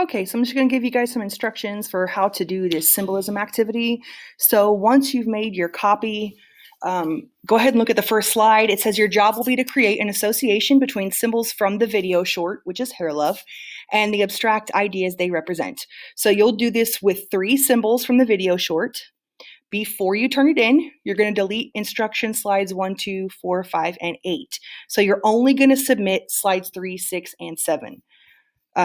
Okay, so I'm just going to give you guys some instructions for how to do this symbolism activity. So once you've made your copy, go ahead and look at the first slide. It says your job will be to create an association between symbols from the video short, which is hair love, and the abstract ideas they represent. So you'll do this with 3 symbols from the video short. Before you turn it in, you're going to delete instruction slides 1, 2, 4, 5, and 8. So you're only going to submit slides 3, 6, and 7.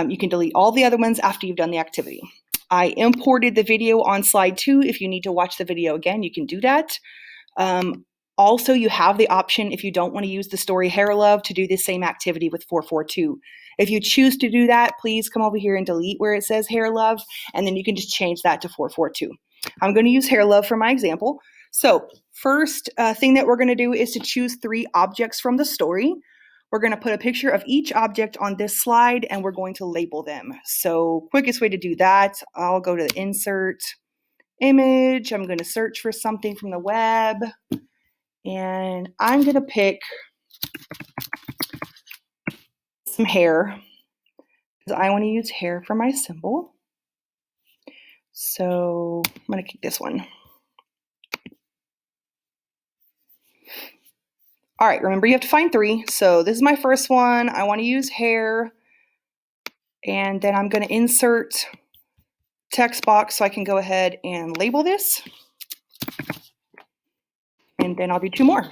You can delete all the other ones after you've done the activity. I imported the video on slide 2. If you need to watch the video again, you can do that. Also, you have the option, if you don't want to use the story Hair Love, to do the same activity with 442. If you choose to do that, please come over here and delete where it says Hair Love, and then you can just change that to 442. I'm going to use Hair Love for my example. So first thing that we're going to do is to choose 3 objects from the story. We're going to put a picture of each object on this slide, and we're going to label them. So quickest way to do that, I'll go to the insert image. I'm going to search for something from the web, and I'm going to pick some hair because I want to use hair for my symbol. So I'm going to pick this one. All right, remember you have to find 3. So this is my first one. I want to use hair, and then I'm going to insert text box so I can go ahead and label this. And then I'll do 2 more.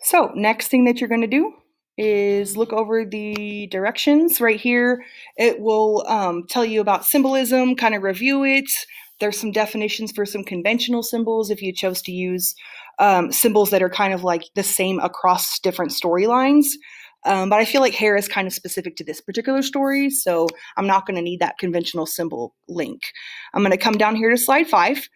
So next thing that you're going to do is look over the directions right here. It will tell you about symbolism, kind of review it. There's some definitions for some conventional symbols if you chose to use symbols that are kind of like the same across different storylines. But I feel like hair is kind of specific to this particular story, so I'm not going to need that conventional symbol link. I'm going to come down here to slide 5.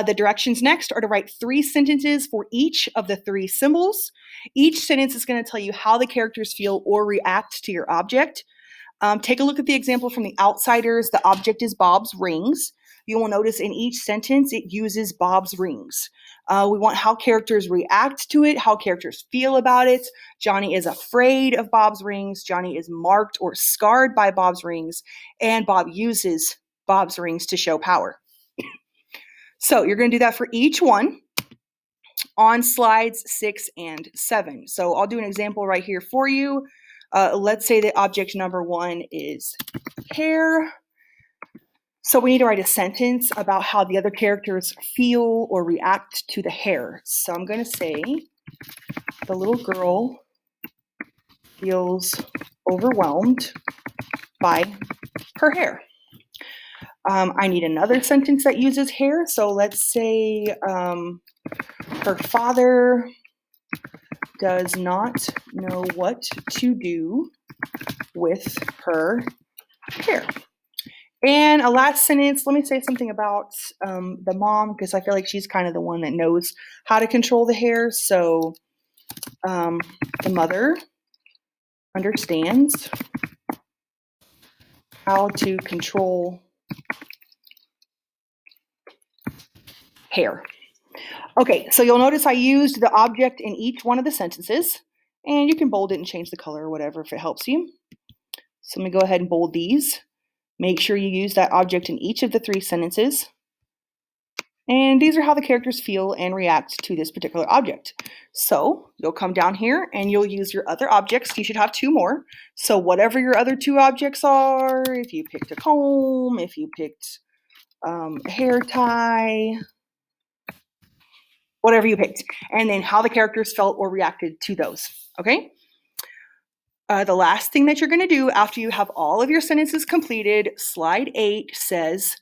The directions next are to write 3 sentences for each of the 3 symbols. Each sentence is going to tell you how the characters feel or react to your object. Take a look at the example from The Outsiders. The object is Bob's rings. You will notice in each sentence it uses Bob's rings. We want how characters react to it, how characters feel about it. Johnny is afraid of Bob's rings. Johnny is marked or scarred by Bob's rings. And Bob uses Bob's rings to show power. So you're going to do that for each one on slides 6 and 7. So I'll do an example right here for you. Let's say that object number 1 is hair. So we need to write a sentence about how the other characters feel or react to the hair. So I'm going to say, the little girl feels overwhelmed by her hair. I need another sentence that uses hair. So let's say her father does not know what to do with her hair. And a last sentence, let me say something about the mom, because I feel like she's kind of the one that knows how to control the hair. So the mother understands how to control hair. Okay, so you'll notice I used the object in each one of the sentences, and you can bold it and change the color or whatever if it helps you. So let me go ahead and bold these. Make sure you use that object in each of the 3 sentences. And these are how the characters feel and react to this particular object. So you'll come down here and you'll use your other objects. You should have 2 more. So whatever your other 2 objects are, if you picked a comb, if you picked a hair tie, whatever you picked, and then how the characters felt or reacted to those, okay? The last thing that you're going to do after you have all of your sentences completed, slide 8 says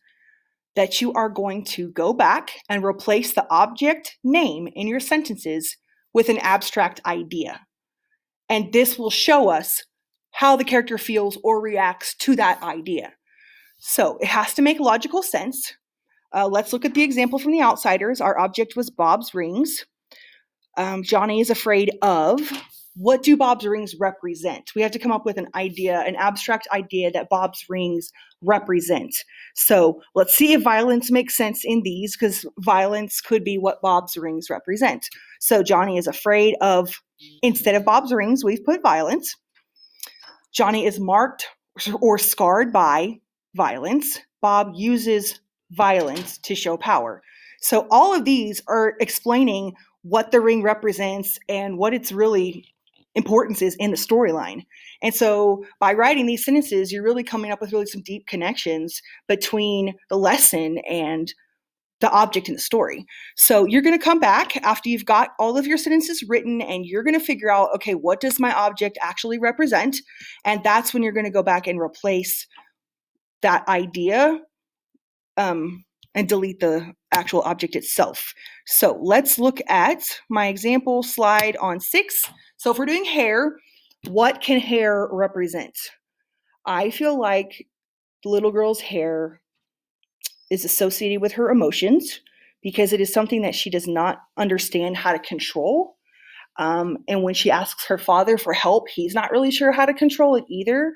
that you are going to go back and replace the object name in your sentences with an abstract idea. And this will show us how the character feels or reacts to that idea. So it has to make logical sense. Let's look at the example from The Outsiders. Our object was Bob's rings. Johnny is afraid of. What do Bob's rings represent? We have to come up with an idea, an abstract idea that Bob's rings represent. So let's see if violence makes sense in these, because violence could be what Bob's rings represent. So Johnny is afraid of, instead of Bob's rings, we've put violence. Johnny is marked or scarred by violence. Bob uses violence to show power. So all of these are explaining what the ring represents and what its really importance is in the storyline. And so by writing these sentences, you're really coming up with really some deep connections between the lesson and the object in the story. So you're going to come back after you've got all of your sentences written and you're going to figure out, okay, what does my object actually represent? And that's when you're going to go back and replace that idea and delete the actual object itself. So let's look at my example slide on 6. So if we're doing hair, what can hair represent? I feel like the little girl's hair is associated with her emotions because it is something that she does not understand how to control. And when she asks her father for help, he's not really sure how to control it either.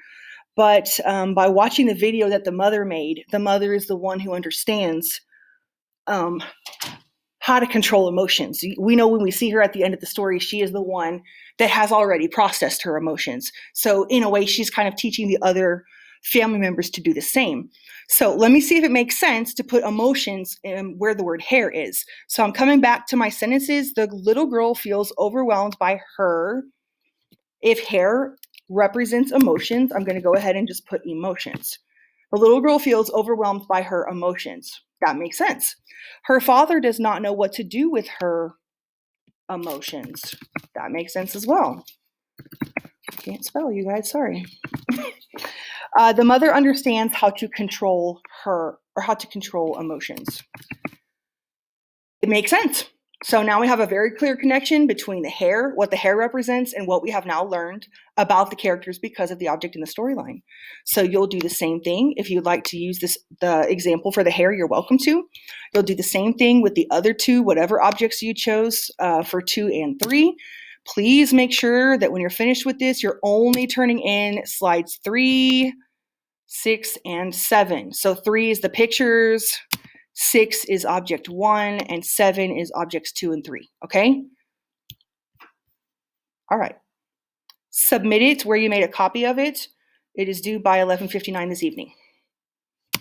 But by watching the video that the mother made, the mother is the one who understands how to control emotions. We know when we see her at the end of the story, she is the one that has already processed her emotions. So in a way, she's kind of teaching the other family members to do the same. So let me see if it makes sense to put emotions in where the word hair is. So I'm coming back to my sentences. The little girl feels overwhelmed by her. If hair represents emotions, I'm going to go ahead and just put emotions. The little girl feels overwhelmed by her emotions. That makes sense. Her father does not know what to do with her emotions. That makes sense as well. Can't spell, you guys, sorry. The mother understands how to control her or how to control emotions. It makes sense. So now we have a very clear connection between the hair, what the hair represents, and what we have now learned about the characters because of the object in the storyline. So you'll do the same thing. If you'd like to use the example for the hair, you're welcome to. You'll do the same thing with the other two, whatever objects you chose for 2 and 3. Please make sure that when you're finished with this, you're only turning in slides 3, 6, and 7. So 3 is the pictures, 6 is object 1, and 7 is objects 2 and 3, okay? All right. Submit it where you made a copy of it. It is due by 11:59 this evening.